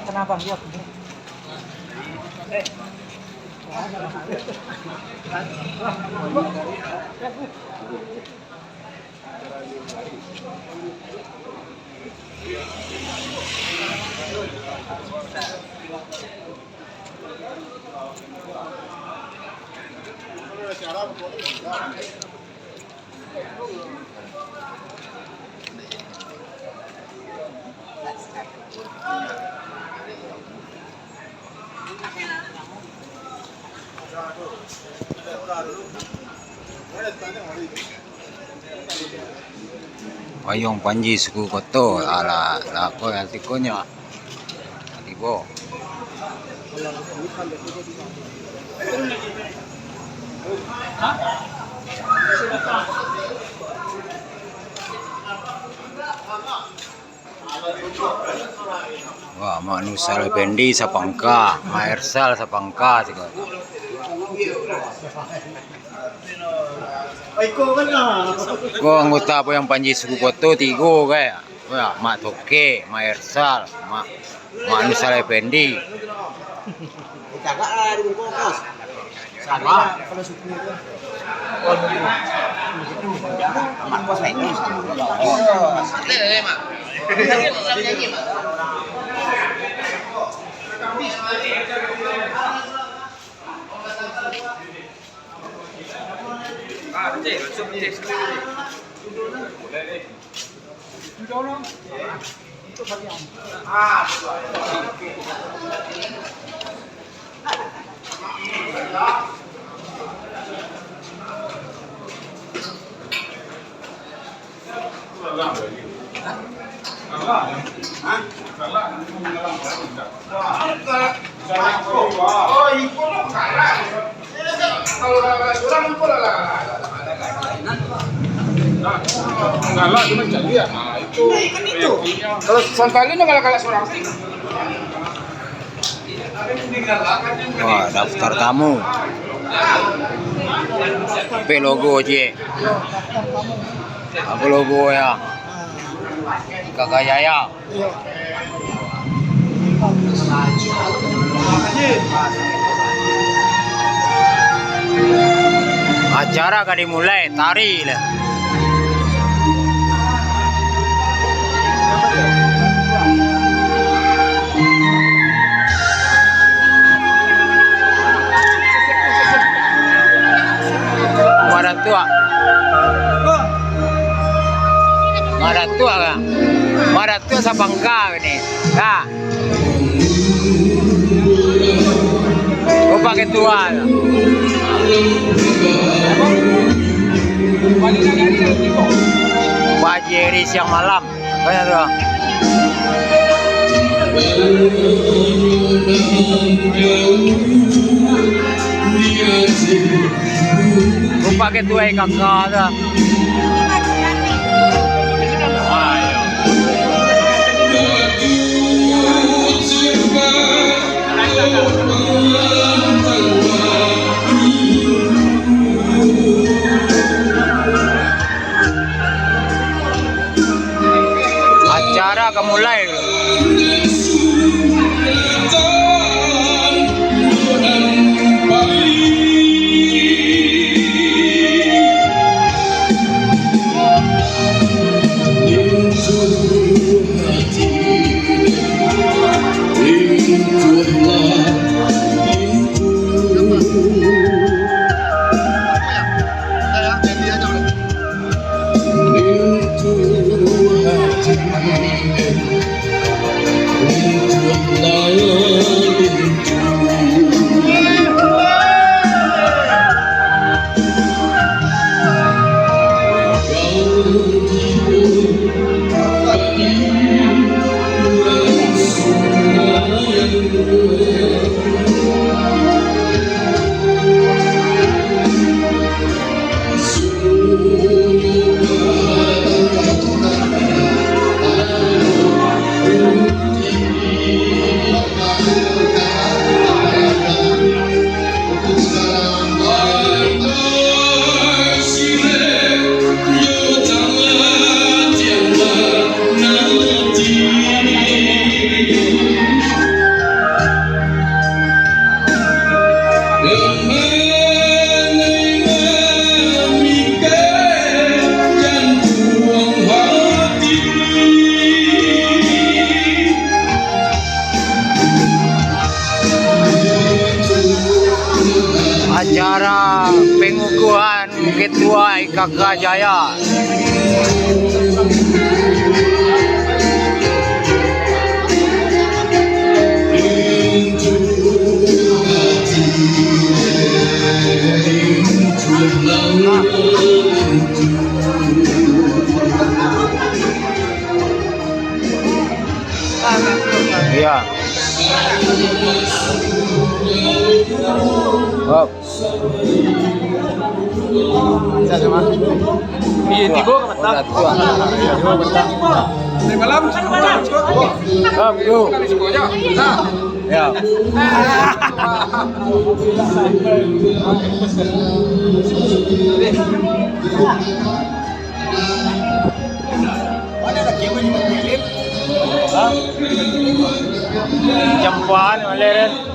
Kenapa gua? Payung Panji suku Koto ala lako ya tikonya tibo wah manusia Lependi sapangka maersal sapangka sih ko anggota Payung Panji suku Koto tigo kayak wah mak toke maersal mak manusia Lependi Cakap dibungkus. Sama kalau suku itu. Mak kos itu. Oh, mak. Galak cuma jadi ya. Nah, itu. Kalau Santali itu galak-galak seorang sih. wah daftar tamu apa logo Ci apa logo ya kakak Yaya acara kan dimulai tari lah Maratua kan? Maratua sa Bangka ini, nah. Kau pakai tua. Pak Jerry siang malam, banyak tuh. Kau pakai tua kakak tuh. Acara akan mulai. Kakak Jaya. Iya. Oh. Bisa sama. Iya, tigo ke mata. Di malam. Up, yo. Ya. Mana lagi yang mau dimakan? Jampuan, maleren.